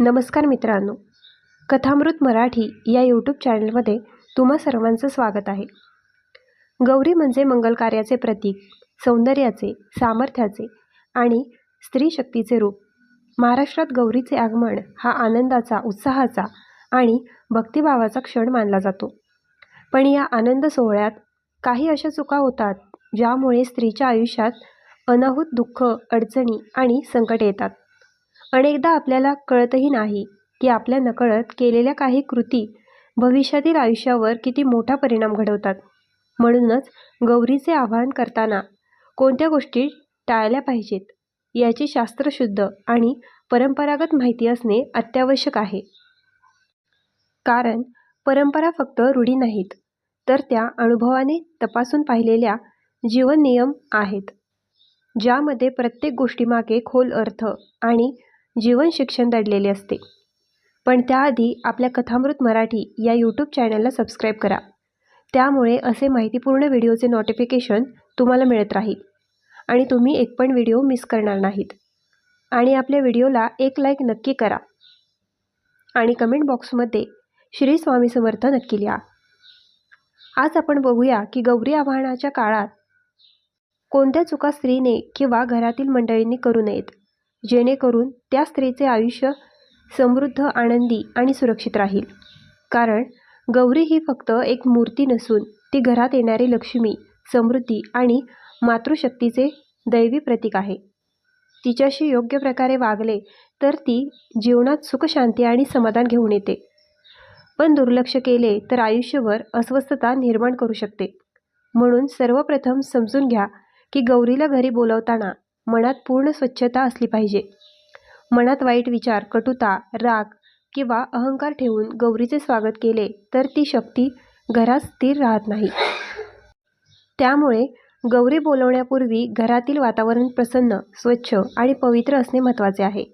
नमस्कार मित्रांनो, कथामृत मराठी या यूट्यूब चॅनलमध्ये तुम्हा सर्वांचं स्वागत आहे. गौरी म्हणजे मंगल कार्याचे प्रतीक, सौंदर्याचे, सामर्थ्याचे आणि स्त्री शक्तीचे रूप. महाराष्ट्रात गौरीचे आगमन हा आनंदाचा, उत्साहाचा आणि भक्तिभावाचा क्षण मानला जातो. पण या आनंद सोहळ्यात काही अशा चुका होतात ज्यामुळे स्त्रीच्या आयुष्यात अनाहूत दुःख, अडचणी आणि संकट येतात. अनेकदा आपल्याला कळतही नाही की आपल्या नकळत केलेल्या काही कृती भविष्यातील आयुष्यावर किती मोठा परिणाम घडवतात. म्हणूनच गौरीचे आवाहन करताना कोणत्या गोष्टी टाळल्या पाहिजेत याची शास्त्रशुद्ध आणि परंपरागत माहिती असणे अत्यावश्यक आहे. कारण परंपरा फक्त रूढी नाहीत, तर त्या अनुभवाने तपासून पाहिलेल्या जीवन नियम आहेत, ज्यामध्ये प्रत्येक गोष्टीमागे खोल अर्थ आणि जीवन शिक्षण दडलेले असते. पण त्याआधी आपल्या कथामृत मराठी या यूट्यूब चॅनलला सबस्क्राईब करा. त्यामुळे असे माहितीपूर्ण व्हिडिओचे नोटिफिकेशन तुम्हाला मिळत राहील आणि तुम्ही एक पण व्हिडिओ मिस करणार नाहीत. आणि आपल्या व्हिडिओला एक लाईक नक्की करा आणि कमेंट बॉक्समध्ये श्री स्वामी समर्थ नक्की लिहा. आज आपण बघूया की गौरी आवाहनाच्या काळात कोणत्या चुका स्त्रीने किंवा घरातील मंडळींनी करू नयेत, जेणेकरून त्या स्त्रीचे आयुष्य समृद्ध, आनंदी आणि सुरक्षित राहील. कारण गौरी ही फक्त एक मूर्ती नसून ती घरात येणारी लक्ष्मी, समृद्धी आणि मातृशक्तीचे दैवी प्रतीक आहे. तिच्याशी योग्य प्रकारे वागले तर ती जीवनात सुख, शांती आणि समाधान घेऊन येते. पण दुर्लक्ष केले तर आयुष्यभर अस्वस्थता निर्माण करू शकते. म्हणून सर्वप्रथम समजून घ्या की गौरीला घरी बोलवताना मनात पूर्ण स्वच्छता असली पाहिजे. मनात वाईट विचार, कटुता, राग किंवा अहंकार ठेवून गौरीचे स्वागत केले तर ती शक्ती घरात स्थिर राहत नाही. त्यामुळे गौरी बोलवण्यापूर्वी घरातील वातावरण प्रसन्न, स्वच्छ आणि पवित्र असणे महत्त्वाचे आहे.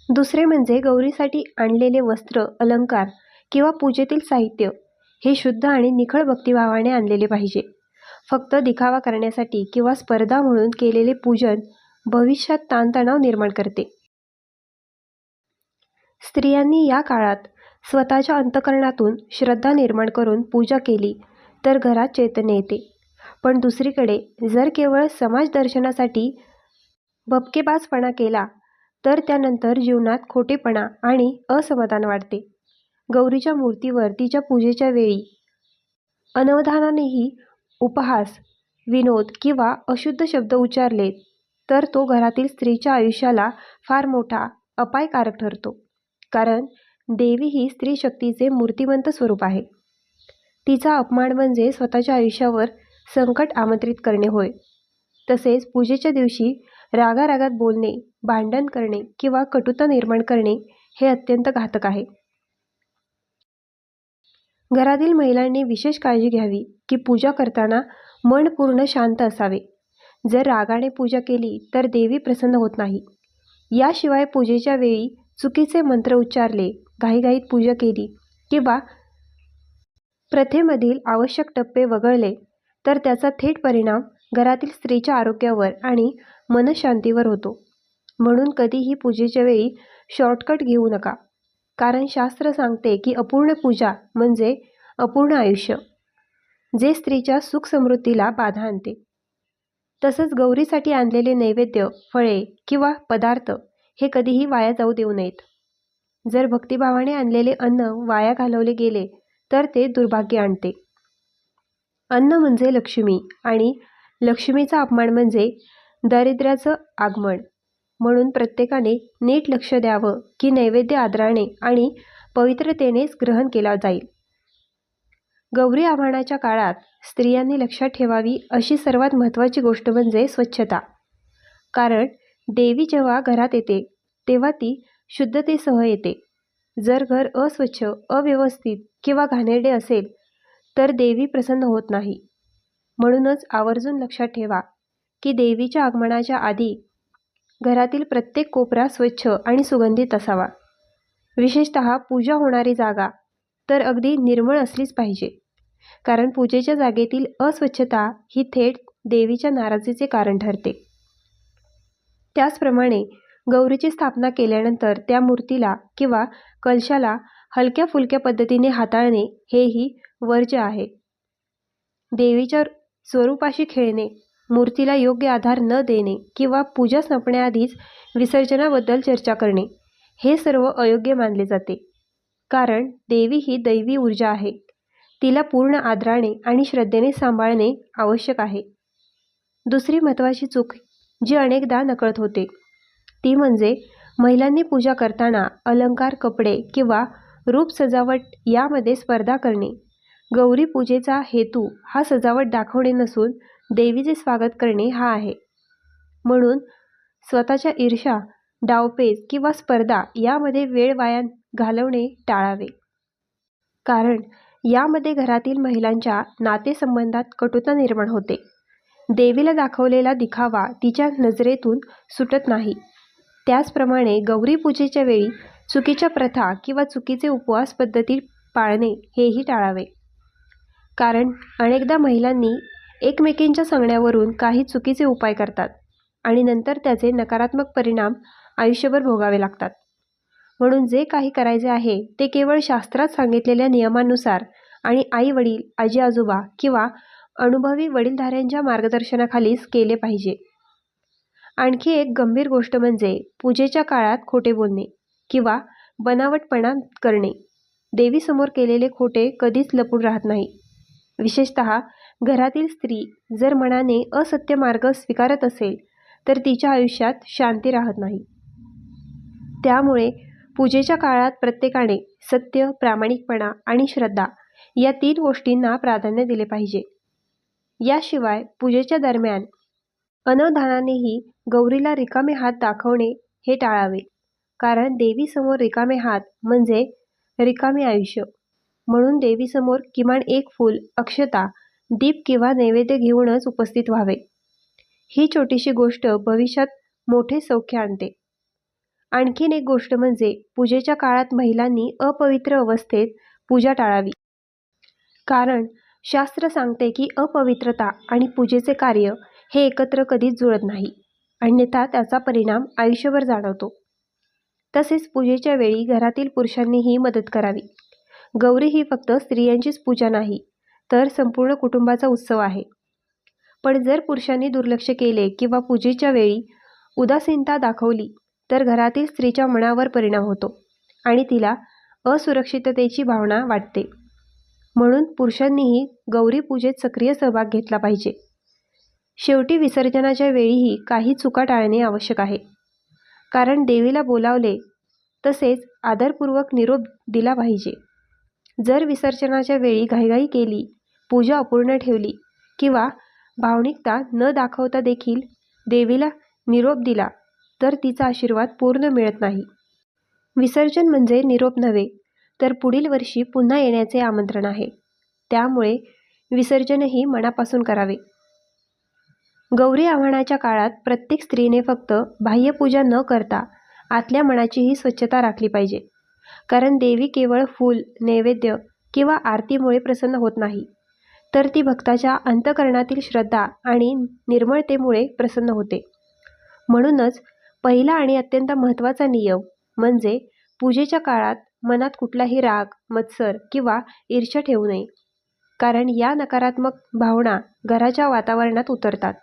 दुसरे म्हणजे गौरीसाठी आणलेले वस्त्र, अलंकार किंवा पूजेतील साहित्य हे शुद्ध आणि निखळ भक्तिभावाने आणलेले पाहिजे. फक्त दिखावा करण्यासाठी किंवा स्पर्धा म्हणून केलेले पूजन भविष्यात ताणतणाव निर्माण करते. स्त्रियांनी या काळात स्वतःच्या अंतःकरणातून श्रद्धा निर्माण करून पूजा केली तर घरात चैतन्य येते. पण दुसरीकडे जर केवळ समाज दर्शनासाठी भपकेबाजपणा केला तर त्यानंतर जीवनात खोटेपणा आणि असमाधान वाढते. गौरीच्या मूर्तीवर तिच्या पूजेच्या वेळी अनवधानानेही उपहास, विनोद किंवा अशुद्ध शब्द उच्चारले तर तो घरातील स्त्रीच्या आयुष्याला फार मोठा अपायकारक ठरतो. कारण देवी ही स्त्री शक्तीचे मूर्तिमंत स्वरूप आहे. तिचा अपमान म्हणजे स्वतःच्या आयुष्यावर संकट आमंत्रित करणे होय. तसेच पूजेच्या दिवशी रागारागात बोलणे, भांडण करणे किंवा कटुता निर्माण करणे हे अत्यंत घातक आहे. घरातील महिलांनी विशेष काळजी घ्यावी की पूजा करताना मन पूर्ण शांत असावे. जर रागाने पूजा केली तर देवी प्रसन्न होत नाही. याशिवाय पूजेच्या वेळी चुकीचे मंत्र उच्चारले, घाईघाईत पूजा केली किंवा प्रथेमधील आवश्यक टप्पे वगळले तर त्याचा थेट परिणाम घरातील स्त्रीच्या आरोग्यावर आणि मनशांतीवर होतो. म्हणून कधीही पूजेच्या वेळी शॉर्टकट घेऊ नका. कारण शास्त्र सांगते की अपूर्ण पूजा म्हणजे अपूर्ण आयुष्य, जे स्त्रीच्या सुख समृद्धीला बाधा आणते. तसंच गौरीसाठी आणलेले नैवेद्य, फळे किंवा पदार्थ हे कधीही वाया जाऊ देऊ नयेत. जर भक्तिभावाने आणलेले अन्न वाया घालवले गेले तर ते दुर्भाग्य आणते. अन्न म्हणजे लक्ष्मी आणि लक्ष्मीचा अपमान म्हणजे दारिद्र्याचं आगमन. म्हणून प्रत्येकाने नीट लक्ष द्यावं की नैवेद्य आदराने आणि पवित्रतेनेच ग्रहण केला जाईल. गौरी आवाहनाच्या काळात स्त्रियांनी लक्षात ठेवावी अशी सर्वात महत्त्वाची गोष्ट म्हणजे स्वच्छता. कारण देवी जेव्हा घरात येते तेव्हा ती शुद्धतेसह येते. जर घर अस्वच्छ, अव्यवस्थित किंवा घाणेरडे असेल तर देवी प्रसन्न होत नाही. म्हणूनच आवर्जून लक्षात ठेवा की देवीच्या आगमनाच्या आधी घरातील प्रत्येक कोपरा स्वच्छ आणि सुगंधित असावा. विशेषतः पूजा होणारी जागा तर अगदी निर्मळ असलीच पाहिजे. कारण पूजेच्या जागेतील अस्वच्छता ही थेट देवीच्या नाराजीचे कारण ठरते. त्याचप्रमाणे गौरीची स्थापना केल्यानंतर त्या मूर्तीला किंवा कलशाला हलक्या फुलक्या पद्धतीने हाताळणे हेही वर्ज्य आहे. देवीच्या स्वरूपाशी खेळणे, मूर्तीला योग्य आधार न देणे किंवा पूजा संपण्याआधीच विसर्जनाबद्दल चर्चा करणे हे सर्व अयोग्य मानले जाते. कारण देवी ही दैवी ऊर्जा आहे. तिला पूर्ण आदराने आणि श्रद्धेने सांभाळणे आवश्यक आहे. दुसरी महत्त्वाची चूक जी अनेकदा नकळत होते ती म्हणजे महिलांनी पूजा करताना अलंकार, कपडे किंवा रूप सजावट यामध्ये स्पर्धा करणे. गौरी पूजेचा हेतू हा सजावट दाखवणे नसून देवीचे स्वागत करणे हा आहे. म्हणून स्वतःच्या ईर्ष्या, डावपेच किंवा स्पर्धा यामध्ये वेळ वाया घालवणे टाळावे. कारण यामध्ये घरातील महिलांच्या नातेसंबंधात कटुता निर्माण होते. देवीला दाखवलेला दिखावा तिच्या नजरेतून सुटत नाही. त्याचप्रमाणे गौरी पूजेच्या वेळी चुकीच्या प्रथा किंवा चुकीचे उपवास पद्धती पाळणे हेही टाळावे. कारण अनेकदा महिलांनी एकमेकींच्या सांगण्यावरून काही चुकीचे उपाय करतात आणि नंतर त्याचे नकारात्मक परिणाम आयुष्यभर भोगावे लागतात. म्हणून जे काही करायचे आहे ते केवळ शास्त्रात सांगितलेल्या नियमानुसार आणि आई वडील, आजी आजोबा किंवा अनुभवी वडीलधाऱ्यांच्या मार्गदर्शनाखालीच केले पाहिजे. आणखी एक गंभीर गोष्ट म्हणजे पूजेच्या काळात खोटे बोलणे किंवा बनावटपणा करणे. देवीसमोर केलेले खोटे कधीच लपून राहत नाही. विशेषतः घरातील स्त्री जर मनाने असत्य मार्ग स्वीकारत असेल तर तिच्या आयुष्यात शांती राहत नाही. त्यामुळे पूजेच्या काळात प्रत्येकाने सत्य, प्रामाणिकपणा आणि श्रद्धा या 3 गोष्टींना प्राधान्य दिले पाहिजे. याशिवाय पूजेच्या दरम्यान अनवधानानेही गौरीला रिकामे हात दाखवणे हे टाळावे. कारण देवीसमोर रिकामे हात म्हणजे रिकामे आयुष्य. म्हणून देवीसमोर किमान 1 फूल, अक्षता, दीप किंवा नैवेद्य घेऊनच उपस्थित व्हावे. ही छोटीशी गोष्ट भविष्यात मोठे सौख्य आणते. आणखीन एक गोष्ट म्हणजे पूजेच्या काळात महिलांनी अपवित्र अवस्थेत पूजा टाळावी. कारण शास्त्र सांगते की अपवित्रता आणि पूजेचे कार्य हे एकत्र कधीच जुळत नाही. अन्यथा त्याचा परिणाम आयुष्यभर जाणवतो. तसेच पूजेच्या वेळी घरातील पुरुषांनीही मदत करावी. गौरी ही फक्त स्त्रियांचीच पूजा नाही तर संपूर्ण कुटुंबाचा उत्सव आहे. पण जर पुरुषांनी दुर्लक्ष केले किंवा पूजेच्या वेळी उदासीनता दाखवली तर घरातील स्त्रीच्या मनावर परिणाम होतो आणि तिला असुरक्षिततेची भावना वाटते. म्हणून पुरुषांनीही गौरी पूजेत सक्रिय सहभाग घेतला पाहिजे. शेवटी विसर्जनाच्या वेळीही काही चुका टाळणे आवश्यक आहे. कारण देवीला बोलावले तसेच आदरपूर्वक निरोप दिला पाहिजे. जर विसर्जनाच्या वेळी घाईघाई केली, पूजा अपूर्ण ठेवली किंवा भावनिकता न दाखवता देखील देवीला निरोप दिला तर तिचा आशीर्वाद पूर्ण मिळत नाही. विसर्जन म्हणजे निरोप नव्हे तर पुढील वर्षी पुन्हा येण्याचे आमंत्रण आहे. त्यामुळे विसर्जनही मनापासून करावे. गौरी आव्हानाच्या काळात प्रत्येक स्त्रीने फक्त बाह्यपूजा न करता आतल्या मनाचीही स्वच्छता राखली पाहिजे. कारण देवी केवळ फूल, नैवेद्य किंवा आरतीमुळे प्रसन्न होत नाही तर ती भक्ताच्या अंतःकरणातील श्रद्धा आणि निर्मळतेमुळे प्रसन्न होते. म्हणूनच पहिला आणि अत्यंत महत्त्वाचा नियम म्हणजे पूजेच्या काळात मनात कुठलाही राग, मत्सर किंवा ईर्ष्या ठेवू नये. कारण या नकारात्मक भावना घराच्या वातावरणात उतरतात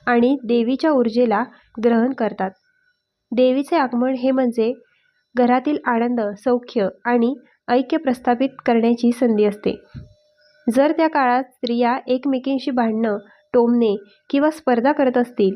आणि देवीच्या ऊर्जेला ग्रहण करतात. देवीचे आगमन हे म्हणजे घरातील आनंद, सौख्य आणि ऐक्य प्रस्थापित करण्याची संधी असते. जर त्या काळात स्त्रिया एकमेकींशी भांडणं, टोमणे किंवा स्पर्धा करत असतील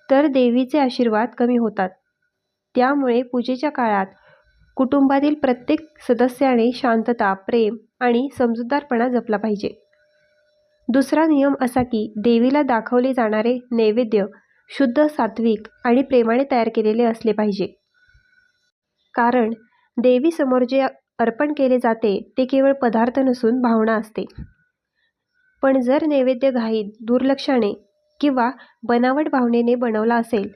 तर देवीचे आशीर्वाद कमी होतात. त्यामुळे पूजेच्या काळात कुटुंबातील प्रत्येक सदस्याने शांतता, प्रेम आणि समजूतदारपणा जपला पाहिजे. दुसरा नियम असा की देवीला दाखवले जाणारे नैवेद्य शुद्ध, सात्विक आणि प्रेमाने तयार केलेले असले पाहिजे. कारण देवीसमोर जे अर्पण केले जाते ते केवळ पदार्थ नसून भावना असते. पण जर नैवेद्य घाईत, दुर्लक्षाने किंवा बनावट भावनेने बनवला असेल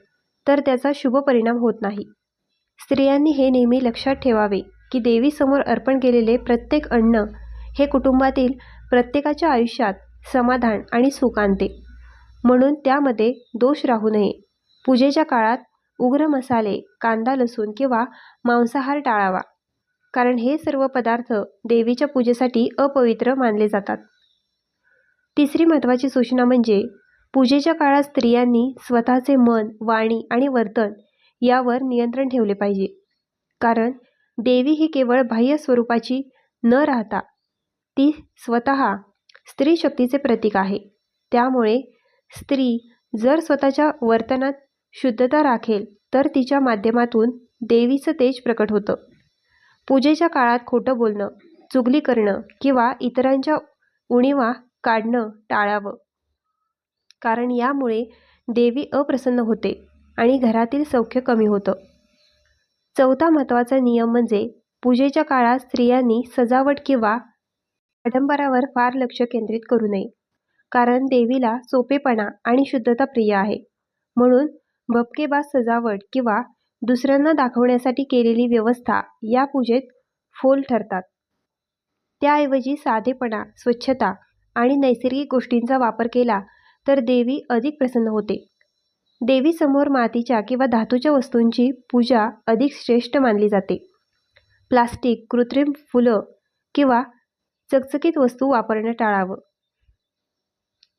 तर त्याचा शुभ परिणाम होत नाही. स्त्रियांनी हे नेहमी लक्षात ठेवावे की देवीसमोर अर्पण केलेले प्रत्येक अन्न हे कुटुंबातील प्रत्येकाच्या आयुष्यात समाधान आणि सुख आणते. म्हणून त्यामध्ये दोष राहू नये. पूजेच्या काळात उग्र मसाले, कांदा, लसूण किंवा मांसाहार टाळावा, कारण हे सर्व पदार्थ देवीच्या पूजेसाठी अपवित्र मानले जातात. तिसरी महत्त्वाची सूचना म्हणजे पूजेच्या काळात स्त्रियांनी स्वतःचे मन, वाणी आणि वर्तन यावर नियंत्रण ठेवले पाहिजे, कारण देवी ही केवळ बाह्य स्वरूपाची न राहता ती स्वतः स्त्री शक्तीचे प्रतीक आहे. त्यामुळे स्त्री जर स्वतःच्या वर्तनात शुद्धता राखेल तर तिच्या माध्यमातून देवीचं तेज प्रकट होतं. पूजेच्या काळात खोटं बोलणं, चुगली करणं किंवा इतरांच्या उणीवा काढणं टाळावं, कारण यामुळे देवी अप्रसन्न होते आणि घरातील सौख्य कमी होतं. चौथा महत्त्वाचा नियम म्हणजे पूजेच्या काळात स्त्रियांनी सजावट किंवा आडंबरावर फार लक्ष केंद्रित करू नये, कारण देवीला सोपेपणा आणि शुद्धता प्रिय आहे. म्हणून भपकेबाज सजावट किंवा दुसऱ्यांना दाखवण्यासाठी केलेली व्यवस्था या पूजेत फोल ठरतात. त्याऐवजी साधेपणा, स्वच्छता आणि नैसर्गिक गोष्टींचा वापर केला तर देवी अधिक प्रसन्न होते. देवीसमोर मातीच्या किंवा धातूच्या वस्तूंची पूजा अधिक श्रेष्ठ मानली जाते. प्लास्टिक, कृत्रिम फुलं किंवा चकचकीत वस्तू वापरणं टाळावं.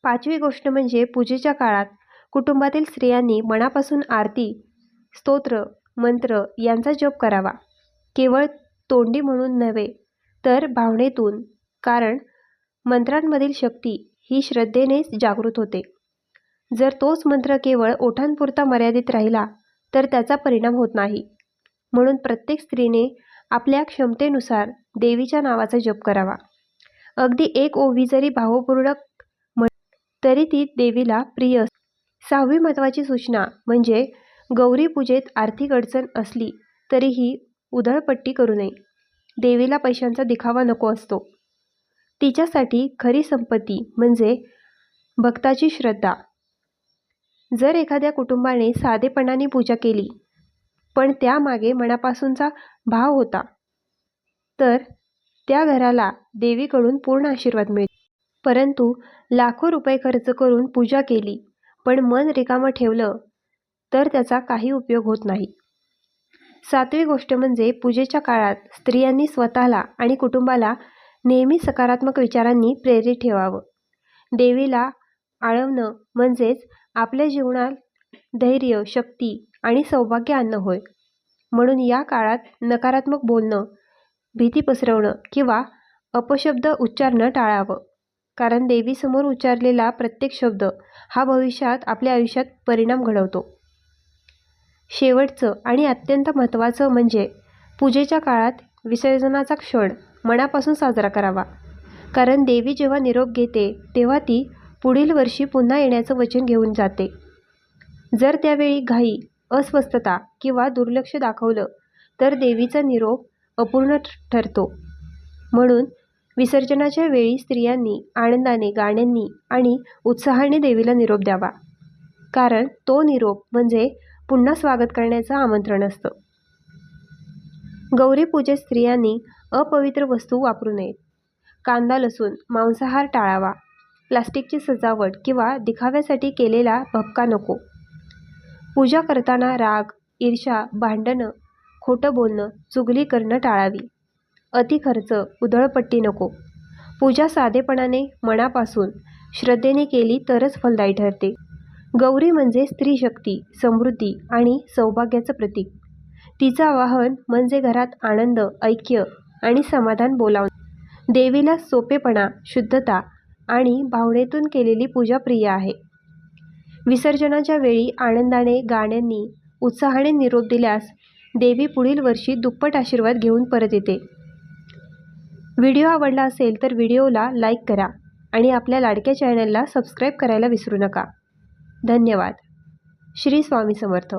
पाचवी गोष्ट म्हणजे पूजेच्या काळात कुटुंबातील स्त्रियांनी मनापासून आरती, स्तोत्र, मंत्र यांचा जप करावा, केवळ तोंडी म्हणून नव्हे तर भावनेतून, कारण मंत्रांमधील शक्ती ही श्रद्धेनेच जागृत होते. जर तोच मंत्र केवळ ओठांपुरता मर्यादित राहिला तर त्याचा परिणाम होत नाही. म्हणून प्रत्येक स्त्रीने आपल्या क्षमतेनुसार देवीच्या नावाचा जप करावा. अगदी एक ओवी जरी भावपूर्वक तरी ती देवीला प्रिय असते. सहावी महत्त्वाची सूचना म्हणजे गौरी पूजेत आर्थिक अडचण असली तरीही उधळपट्टी करू नये. देवीला पैशांचा दिखावा नको असतो. तिच्यासाठी खरी संपत्ती म्हणजे भक्ताची श्रद्धा. जर एखाद्या कुटुंबाने साधेपणाने पूजा केली पण त्यामागे मनापासूनचा भाव होता तर त्या घराला देवीकडून पूर्ण आशीर्वाद मिळतो. परंतु लाखो रुपये खर्च करून पूजा केली पण मन रिकामं ठेवलं तर त्याचा काही उपयोग होत नाही. सातवी गोष्ट म्हणजे पूजेच्या काळात स्त्रियांनी स्वतःला आणि कुटुंबाला नेहमी सकारात्मक विचारांनी प्रेरित ठेवावं. देवीला आळवणं म्हणजेच आपल्या जीवनात धैर्य, शक्ती आणि सौभाग्य आणणं होय. म्हणून या काळात नकारात्मक बोलणं, भीती पसरवणं किंवा अपशब्द उच्चारणं टाळावं, कारण देवीसमोर उच्चारलेला प्रत्येक शब्द हा भविष्यात आपल्या आयुष्यात परिणाम घडवतो. शेवटचं आणि अत्यंत महत्त्वाचं म्हणजे पूजेच्या काळात विसर्जनाचा क्षण मनापासून साजरा करावा, कारण देवी जेव्हा निरोप घेते तेव्हा ती पुढील वर्षी पुन्हा येण्याचं वचन घेऊन जाते. जर त्यावेळी घाई, अस्वस्थता किंवा दुर्लक्ष दाखवलं तर देवीचा निरोप अपूर्ण ठरतो. म्हणून विसर्जनाच्या वेळी स्त्रियांनी आनंदाने, गाण्यांनी आणि उत्साहाने देवीला निरोप द्यावा, कारण तो निरोप म्हणजे पुन्हा स्वागत करण्याचं आमंत्रण असतं. गौरी पूजेत स्त्रियांनी अपवित्र वस्तू वापरू नयेत. कांदा, लसूण, मांसाहार टाळावा. प्लास्टिकची सजावट किंवा दिखाव्यासाठी केलेला भपका नको. पूजा करताना राग, ईर्ष्या, भांडणं, खोटं बोलणं, चुगली करणं टाळावी. अति खर्च, उधळपट्टी नको. पूजा साधेपणाने, मनापासून, श्रद्धेने केली तरच फलदायी ठरते. गौरी म्हणजे स्त्री शक्ती, समृद्धी आणि सौभाग्याचं प्रतीक. तिचं आवाहन म्हणजे घरात आनंद, ऐक्य आणि समाधान बोलावणं. देवीला सोपेपणा, शुद्धता आणि भावनेतून केलेली पूजा प्रिय आहे. विसर्जनाच्या वेळी आनंदाने, गाण्यांनी, उत्साहाने निरोप दिल्यास देवी पुढील वर्षी दुप्पट आशीर्वाद घेऊन परत येते. व्हिडिओ आवडला असेल तर व्हिडिओला लाईक करा आणि आपल्या लाडक्या चॅनलला सबस्क्राईब करायला विसरू नका. धन्यवाद. श्री स्वामी समर्थ.